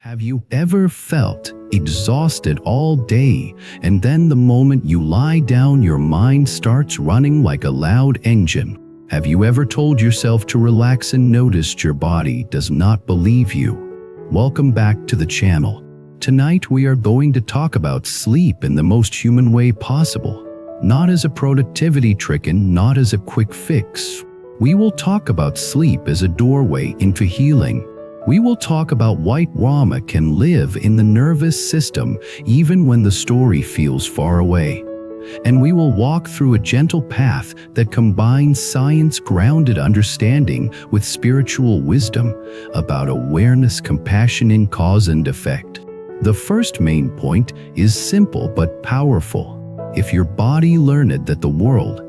Have you ever felt exhausted all day, and then the moment you lie down, your mind starts running like a loud engine? Have you ever told yourself to relax and noticed your body does not believe you? Welcome back to the channel. Tonight we are going to talk about sleep in the most human way possible. Not as a productivity trick and not as a quick fix. We will talk about sleep as a doorway into healing. We will talk about why trauma can live in the nervous system even when the story feels far away. And we will walk through a gentle path that combines science-grounded understanding with spiritual wisdom about awareness, compassion, and cause and effect. The first main point is simple but powerful. If your body learned that the world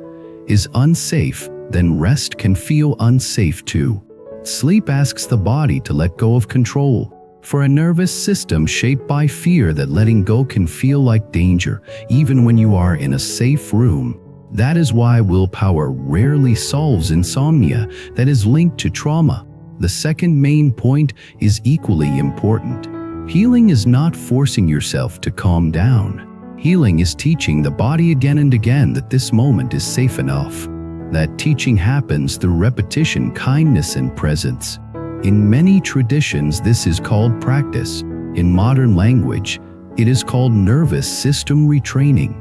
is unsafe, then rest can feel unsafe too. Sleep asks the body to let go of control. For a nervous system shaped by fear, that letting go can feel like danger, even when you are in a safe room. That is why willpower rarely solves insomnia that is linked to trauma. The second main point is equally important. Healing is not forcing yourself to calm down. Healing is teaching the body again and again that this moment is safe enough. That teaching happens through repetition, kindness, and presence. In many traditions, this is called practice. In modern language, it is called nervous system retraining.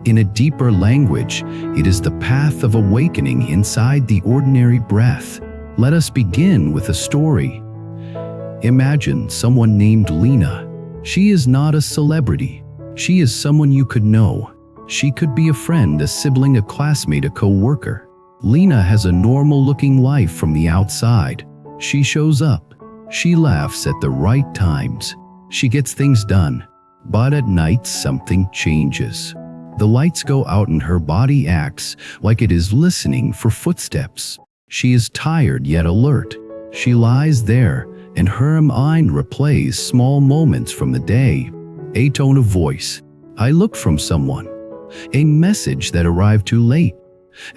In a deeper language, it is the path of awakening inside the ordinary breath. Let us begin with a story. Imagine someone named Lena. She is not a celebrity. She is someone you could know. She could be a friend, a sibling, a classmate, a co-worker. Lena has a normal-looking life from the outside. She shows up. She laughs at the right times. She gets things done. But at night, something changes. The lights go out and her body acts like it is listening for footsteps. She is tired yet alert. She lies there, and her mind replays small moments from the day. A tone of voice. I look from someone. A message that arrived too late.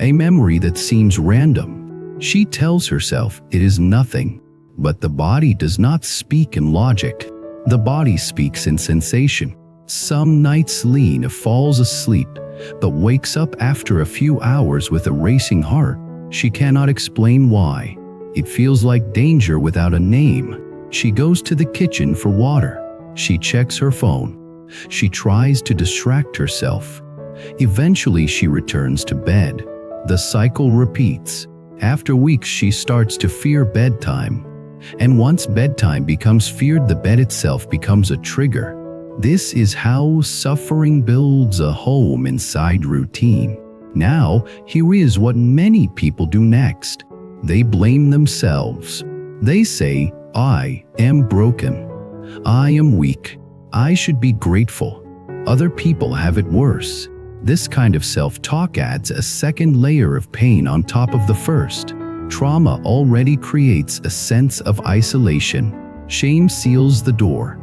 A memory that seems random. She tells herself it is nothing. But the body does not speak in logic. The body speaks in sensation. Some nights Lena falls asleep, but wakes up after a few hours with a racing heart. She cannot explain why. It feels like danger without a name. She goes to the kitchen for water. She checks her phone. She tries to distract herself. Eventually, she returns to bed. The cycle repeats. After weeks, she starts to fear bedtime. And once bedtime becomes feared, the bed itself becomes a trigger. This is how suffering builds a home inside routine. Now, here is what many people do next. They blame themselves. They say, I am broken. I am weak. I should be grateful. Other people have it worse. This kind of self-talk adds a second layer of pain on top of the first. Trauma already creates a sense of isolation. Shame seals the door.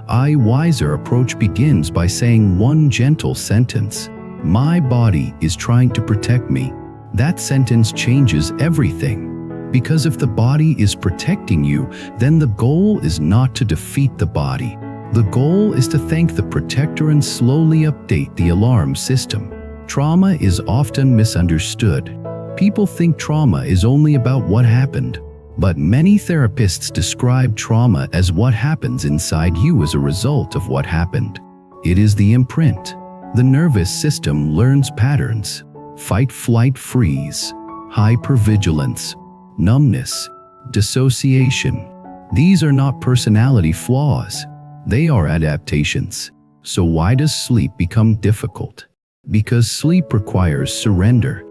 A wiser approach begins by saying one gentle sentence. My body is trying to protect me. That sentence changes everything. Because if the body is protecting you, then the goal is not to defeat the body. The goal is to thank the protector and slowly update the alarm system. Trauma is often misunderstood. People think trauma is only about what happened, but many therapists describe trauma as what happens inside you as a result of what happened. It is the imprint. The nervous system learns patterns: fight, flight, freeze, hypervigilance, numbness, dissociation. These are not personality flaws. They are adaptations. So why does sleep become difficult? Because sleep requires surrender.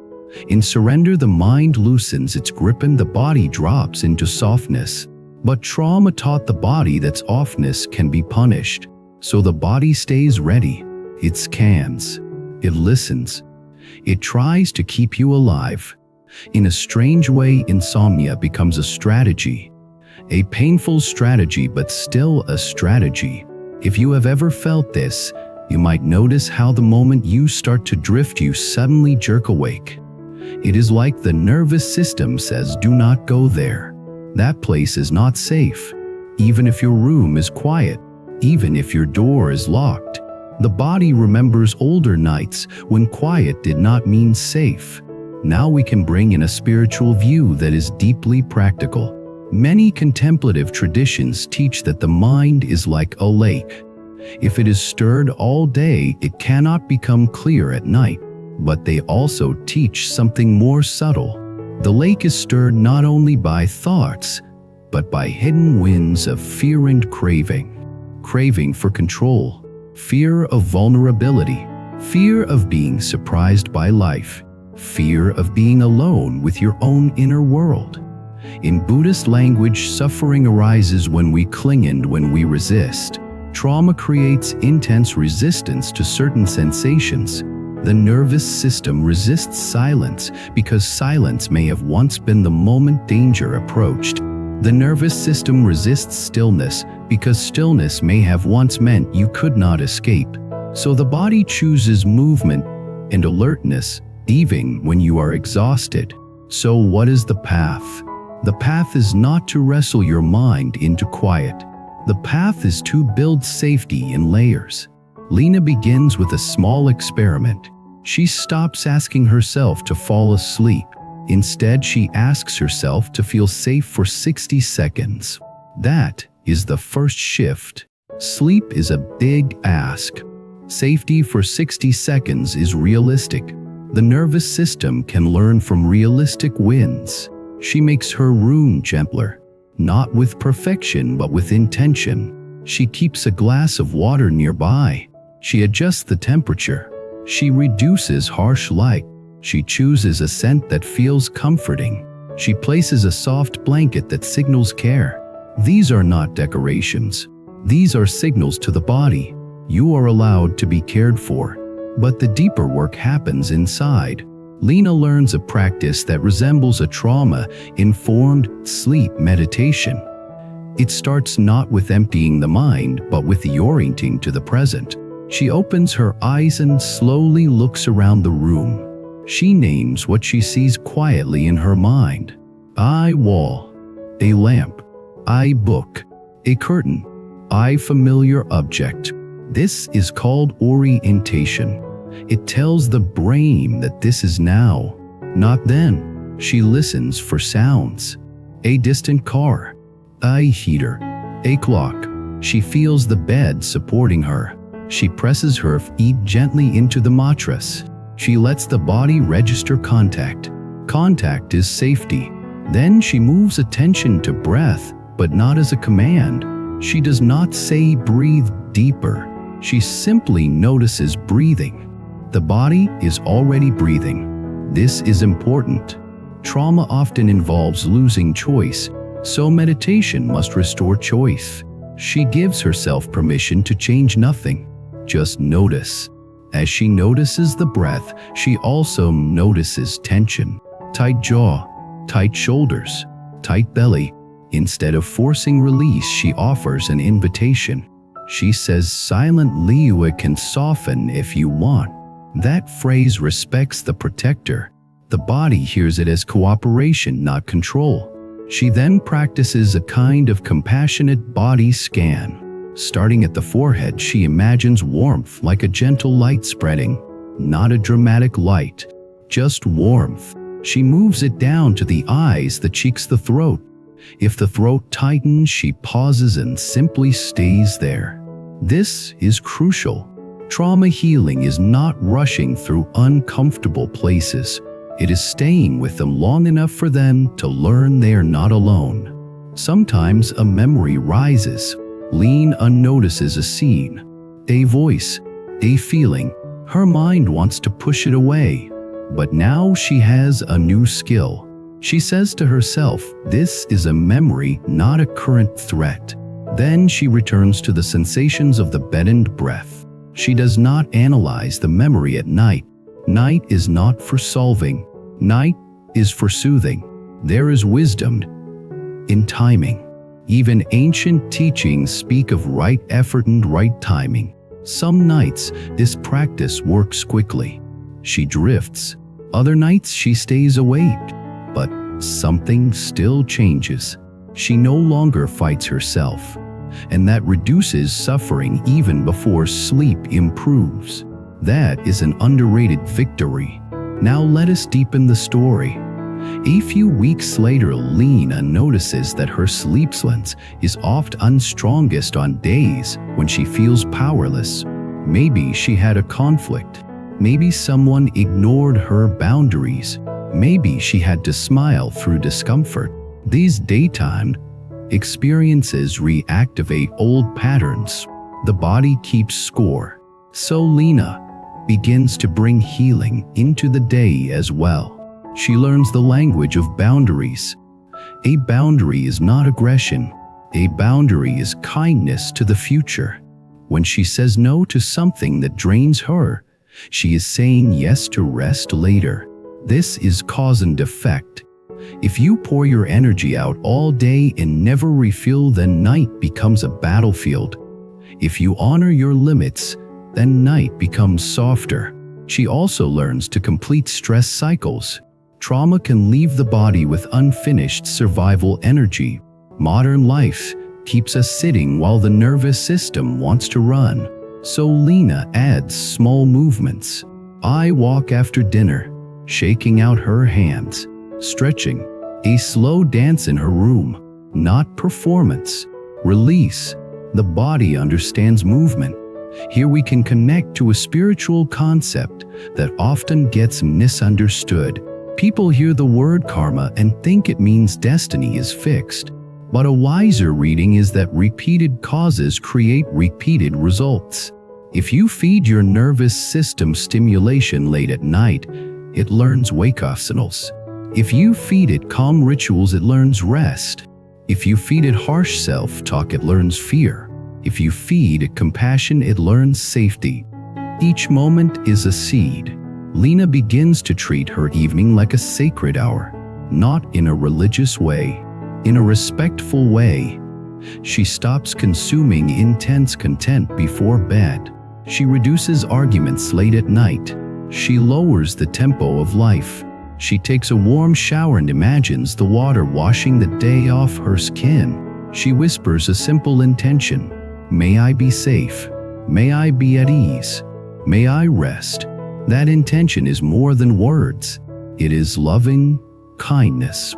In surrender, the mind loosens its grip and the body drops into softness. But trauma taught the body that softness can be punished. So the body stays ready. It scans. It listens. It tries to keep you alive. In a strange way, insomnia becomes a strategy. A painful strategy, but still a strategy. If you have ever felt this, you might notice how the moment you start to drift, you suddenly jerk awake. It is like the nervous system says, do not go there. That place is not safe. even if your room is quiet, even if your door is locked. The body remembers older nights when quiet did not mean safe. Now we can bring in a spiritual view that is deeply practical. Many contemplative traditions teach that the mind is like a lake. If it is stirred all day, it cannot become clear at night. But they also teach something more subtle. The lake is stirred not only by thoughts, but by hidden winds of fear and craving. Craving for control, fear of vulnerability, fear of being surprised by life, fear of being alone with your own inner world. In Buddhist language, suffering arises when we cling and when we resist. Trauma creates intense resistance to certain sensations. The nervous system resists silence because silence may have once been the moment danger approached. The nervous system resists stillness because stillness may have once meant you could not escape. So the body chooses movement and alertness even when you are exhausted. So what is the path? The path is not to wrestle your mind into quiet. The path is to build safety in layers. Lena begins with a small experiment. She stops asking herself to fall asleep. Instead, she asks herself to feel safe for 60 seconds. That is the first shift. Sleep is a big ask. Safety for 60 seconds is realistic. The nervous system can learn from realistic wins. She makes her room gentler, not with perfection but with intention. She keeps a glass of water nearby. She adjusts the temperature. She reduces harsh light. She chooses a scent that feels comforting. She places a soft blanket that signals care. These are not decorations. These are signals to the body. You are allowed to be cared for. But the deeper work happens inside. Lena learns a practice that resembles a trauma-informed sleep meditation. It starts not with emptying the mind, but with the orienting to the present. She opens her eyes and slowly looks around the room. She names what she sees quietly in her mind. A wall, a lamp, a book, a curtain, a familiar object. This is called orientation. It tells the brain that this is now, not then. She listens for sounds. A distant car, a heater, a clock. She feels the bed supporting her. She presses her feet gently into the mattress. She lets the body register contact. Contact is safety. Then she moves attention to breath, but not as a command. She does not say breathe deeper. She simply notices breathing. The body is already breathing. This is important. Trauma often involves losing choice, so meditation must restore choice. She gives herself permission to change nothing. Just notice. As she notices the breath, she also notices tension. Tight jaw, tight shoulders, tight belly. Instead of forcing release, she offers an invitation. She says silently, "You can soften if you want." That phrase respects the protector. The body hears it as cooperation, not control. She then practices a kind of compassionate body scan. Starting at the forehead, she imagines warmth like a gentle light spreading, not a dramatic light, just warmth. She moves it down to the eyes, the cheeks, the throat. If the throat tightens, she pauses and simply stays there. This is crucial. Trauma healing is not rushing through uncomfortable places. It is staying with them long enough for them to learn they are not alone. Sometimes a memory rises. Lena notices a scene, a voice, a feeling. Her mind wants to push it away. But now she has a new skill. She says to herself, "This is a memory, not a current threat." Then she returns to the sensations of the bed and breath. She does not analyze the memory at night. Night is not for solving. Night is for soothing. There is wisdom in timing. Even ancient teachings speak of right effort and right timing. Some nights, this practice works quickly. She drifts. Other nights, she stays awake. But something still changes. She no longer fights herself, and that reduces suffering even before sleep improves. That is an underrated victory. Now let us deepen the story. A few weeks later, Lena notices that her sleep lens is often strongest on days when she feels powerless. Maybe she had a conflict. Maybe someone ignored her boundaries. Maybe she had to smile through discomfort. These daytime experiences reactivate old patterns. The body keeps score. So Lena begins to bring healing into the day as well. She learns the language of boundaries. A boundary is not aggression. A boundary is kindness to the future. When she says no to something that drains her, she is saying yes to rest later. This is cause and effect. If you pour your energy out all day and never refill, then night becomes a battlefield. If you honor your limits, then night becomes softer. She also learns to complete stress cycles. Trauma can leave the body with unfinished survival energy. Modern life keeps us sitting while the nervous system wants to run. So Lena adds small movements. I walk after dinner, shaking out her hands, stretching, a slow dance in her room, not performance, release. The body understands movement. Here we can connect to a spiritual concept that often gets misunderstood. People hear the word karma and think it means destiny is fixed. But a wiser reading is that repeated causes create repeated results. If you feed your nervous system stimulation late at night, it learns wake-up signals. If you feed it calm rituals, it learns rest. If you feed it harsh self-talk, it learns fear. If you feed it compassion, it learns safety. Each moment is a seed. Lena begins to treat her evening like a sacred hour, not in a religious way, in a respectful way. She stops consuming intense content before bed. She reduces arguments late at night. She lowers the tempo of life. She takes a warm shower and imagines the water washing the day off her skin. She whispers a simple intention. May I be safe. May I be at ease. May I rest. That intention is more than words. It is loving kindness.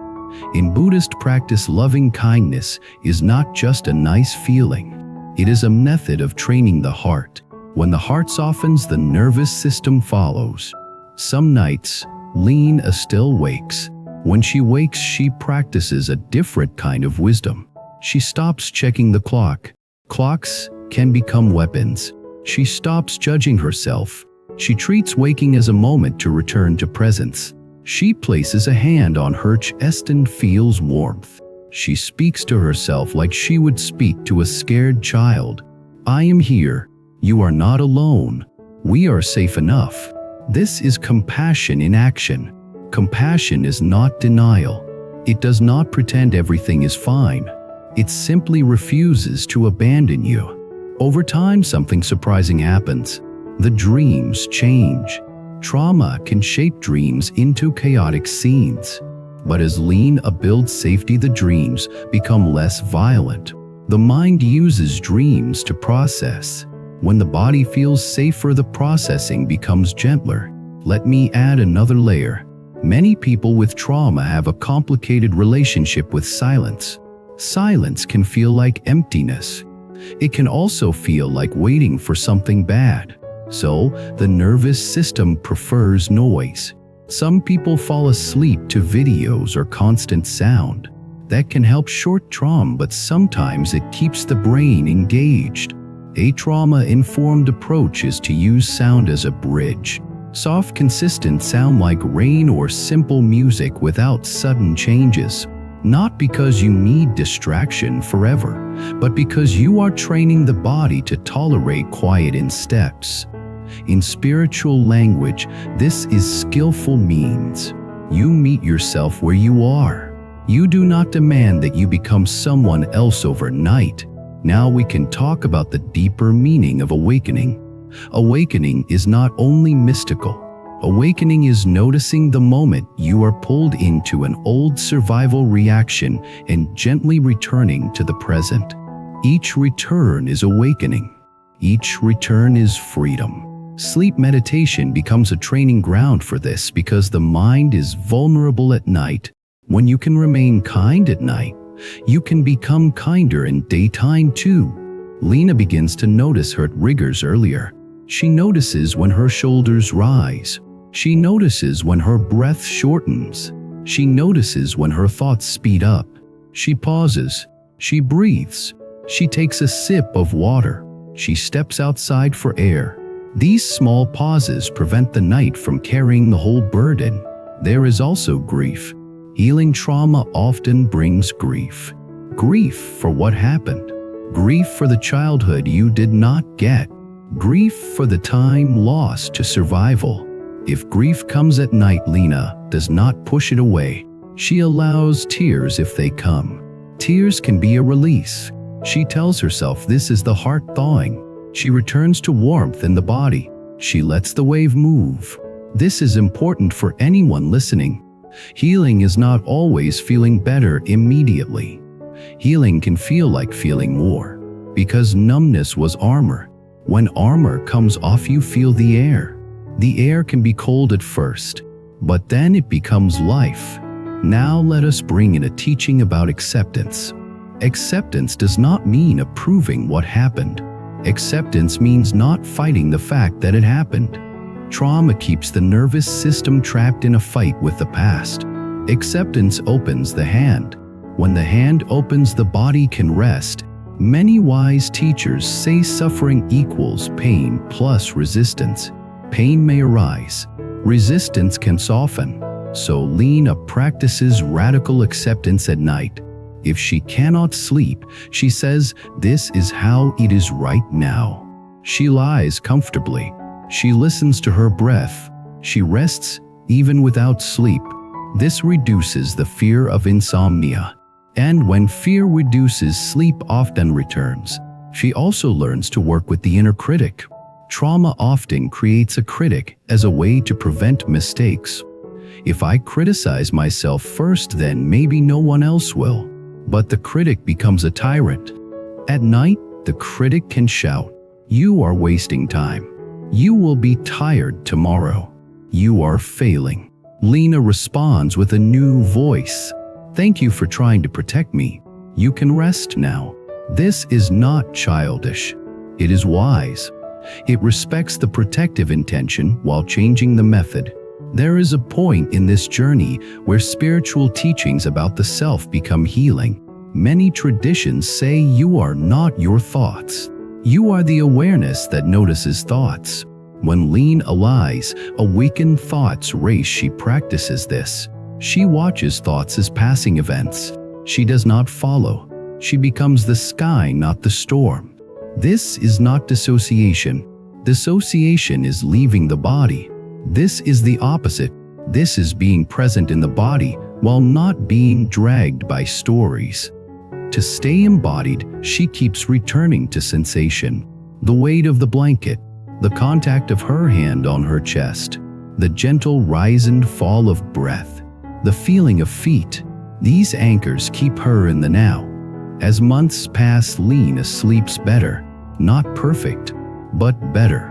In Buddhist practice, loving kindness is not just a nice feeling. It is a method of training the heart. When the heart softens, the nervous system follows. Some nights, Lena still wakes. When she wakes, she practices a different kind of wisdom. She stops checking the clock. Clocks can become weapons. She stops judging herself. She treats waking as a moment to return to presence. She places a hand on her chest and feels warmth. She speaks to herself like she would speak to a scared child. I am here. You are not alone. We are safe enough. This is compassion in action. Compassion is not denial. It does not pretend everything is fine. It simply refuses to abandon you. Over time, something surprising happens. The dreams change. Trauma can shape dreams into chaotic scenes. But as Lena builds safety, the dreams become less violent. The mind uses dreams to process. When the body feels safer, the processing becomes gentler. Let me add another layer. Many people with trauma have a complicated relationship with silence. Silence can feel like emptiness. It can also feel like waiting for something bad. So, the nervous system prefers noise. Some people fall asleep to videos or constant sound. That can help short trauma, but sometimes it keeps the brain engaged. A trauma-informed approach is to use sound as a bridge. Soft, consistent sound like rain or simple music without sudden changes. Not because you need distraction forever, but because you are training the body to tolerate quiet in steps. In spiritual language, this is skillful means. You meet yourself where you are. You do not demand that you become someone else overnight. Now we can talk about the deeper meaning of awakening. Awakening is not only mystical, Awakening is noticing the moment you are pulled into an old survival reaction and gently returning to the present. Each return is awakening. Each return is freedom. Sleep meditation becomes a training ground for this because the mind is vulnerable at night. When you can remain kind at night, you can become kinder in daytime too. Lena begins to notice her triggers earlier. She notices when her shoulders rise. She notices when her breath shortens. She notices when her thoughts speed up. She pauses. She breathes. She takes a sip of water. She steps outside for air. These small pauses prevent the night from carrying the whole burden. There is also grief. Healing trauma often brings grief. Grief for what happened. Grief for the childhood you did not get. Grief for the time lost to survival. If grief comes at night, Lena does not push it away. She allows tears if they come. Tears can be a release. She tells herself this is the heart thawing. She returns to warmth in the body. She lets the wave move. This is important for anyone listening. Healing is not always feeling better immediately. Healing can feel like feeling more, because numbness was armor. When armor comes off, you feel the air. The air can be cold at first, but then it becomes life. Now let us bring in a teaching about acceptance. Acceptance does not mean approving what happened. Acceptance means not fighting the fact that it happened. Trauma keeps the nervous system trapped in a fight with the past. Acceptance opens the hand. When the hand opens, the body can rest. Many wise teachers say suffering equals pain plus resistance. Pain may arise. Resistance can soften. So Lena practices radical acceptance at night. If she cannot sleep, she says, "This is how it is right now." She lies comfortably. She listens to her breath. She rests even without sleep. This reduces the fear of insomnia. And when fear reduces, sleep often returns. She also learns to work with the inner critic. Trauma often creates a critic as a way to prevent mistakes. If I criticize myself first, then maybe no one else will. But the critic becomes a tyrant. At night, the critic can shout, "You are wasting time. You will be tired tomorrow. You are failing." Lena responds with a new voice. "Thank you for trying to protect me. You can rest now." This is not childish. It is wise. It respects the protective intention while changing the method. There is a point in this journey where spiritual teachings about the self become healing. Many traditions say you are not your thoughts. You are the awareness that notices thoughts. When Lena lies, awakened thoughts race. She practices this. She watches thoughts as passing events. She does not follow. She becomes the sky, not the storm. This is not dissociation. Dissociation is leaving the body. This is the opposite. This is being present in the body while not being dragged by stories. To stay embodied, she keeps returning to sensation. The weight of the blanket, the contact of her hand on her chest, the gentle rise and fall of breath, the feeling of feet. These anchors keep her in the now. As months pass, Lena sleeps better. Not perfect, but better.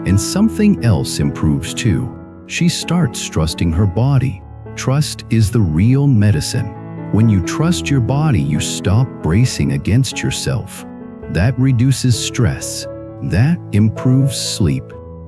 And something else improves too. She starts trusting her body. Trust is the real medicine. When you trust your body, you stop bracing against yourself. That reduces stress. That improves sleep.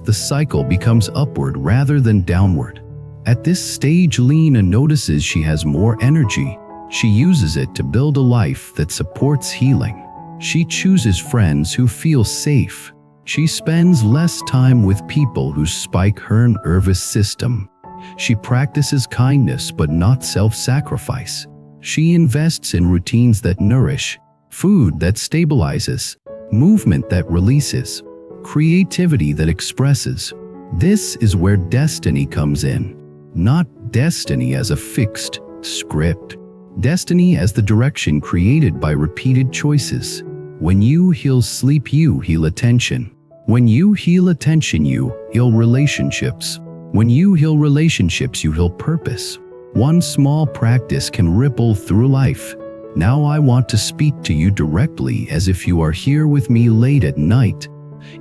The cycle becomes upward rather than downward. At this stage, Lena notices she has more energy. She uses it to build a life that supports healing. She chooses friends who feel safe. She spends less time with people who spike her nervous system. She practices kindness but not self-sacrifice. She invests in routines that nourish, food that stabilizes, movement that releases, creativity that expresses. This is where destiny comes in. Not destiny as a fixed script. Destiny as the direction created by repeated choices. When you heal sleep, you heal attention. When you heal attention, you heal relationships. When you heal relationships, you heal purpose. One small practice can ripple through life. Now I want to speak to you directly as if you are here with me late at night.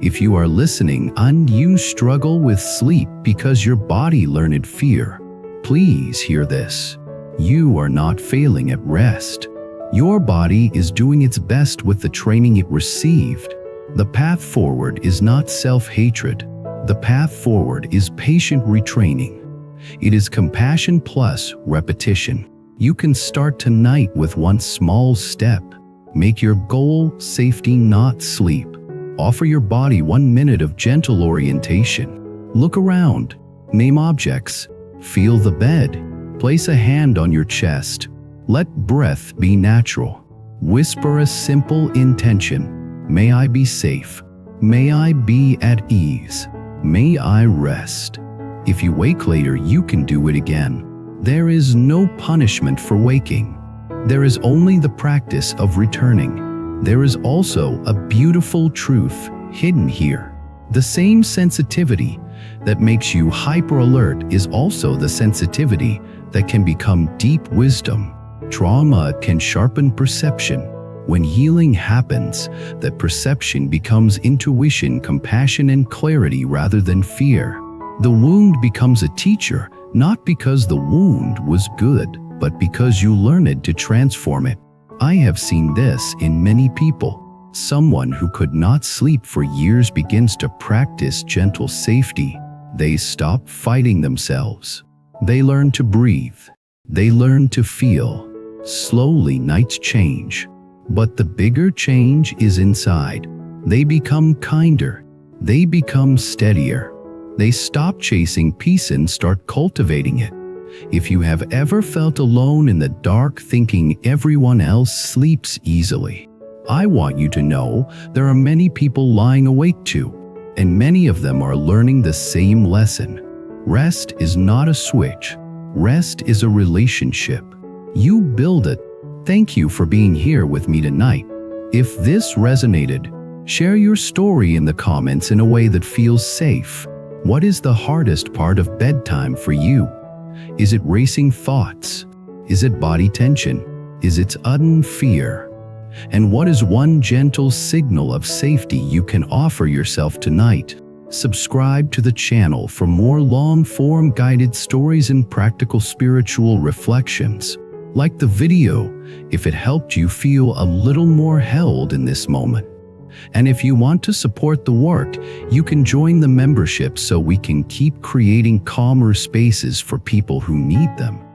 If you are listening and you struggle with sleep because your body learned fear, please hear this. You are not failing at rest. Your body is doing its best with the training it received. The path forward is not self-hatred. The path forward is patient retraining. It is compassion plus repetition. You can start tonight with one small step. Make your goal safety, not sleep. Offer your body 1 minute of gentle orientation. Look around. Name objects. Feel the bed. Place a hand on your chest. Let breath be natural. Whisper a simple intention. May I be safe. May I be at ease. May I rest. If you wake later, you can do it again. There is no punishment for waking. There is only the practice of returning. There is also a beautiful truth hidden here. The same sensitivity that makes you hyper-alert is also the sensitivity that can become deep wisdom. Trauma can sharpen perception. When healing happens, that perception becomes intuition, compassion, and clarity rather than fear. The wound becomes a teacher, not because the wound was good, but because you learned to transform it. I have seen this in many people. Someone who could not sleep for years begins to practice gentle safety. They stop fighting themselves. They learn to breathe. They learn to feel. Slowly, nights change. But the bigger change is inside. They become kinder. They become steadier. They stop chasing peace and start cultivating it. If you have ever felt alone in the dark thinking everyone else sleeps easily, I want you to know there are many people lying awake too, and many of them are learning the same lesson. Rest is not a switch. Rest is a relationship. You build it. Thank you for being here with me tonight. If this resonated, share your story in the comments in a way that feels safe. What is the hardest part of bedtime for you? Is it racing thoughts? Is it body tension? Is it sudden fear? And what is one gentle signal of safety you can offer yourself tonight? Subscribe to the channel for more long-form guided stories and practical spiritual reflections. Like the video if it helped you feel a little more held in this moment. And if you want to support the work, you can join the membership so we can keep creating calmer spaces for people who need them.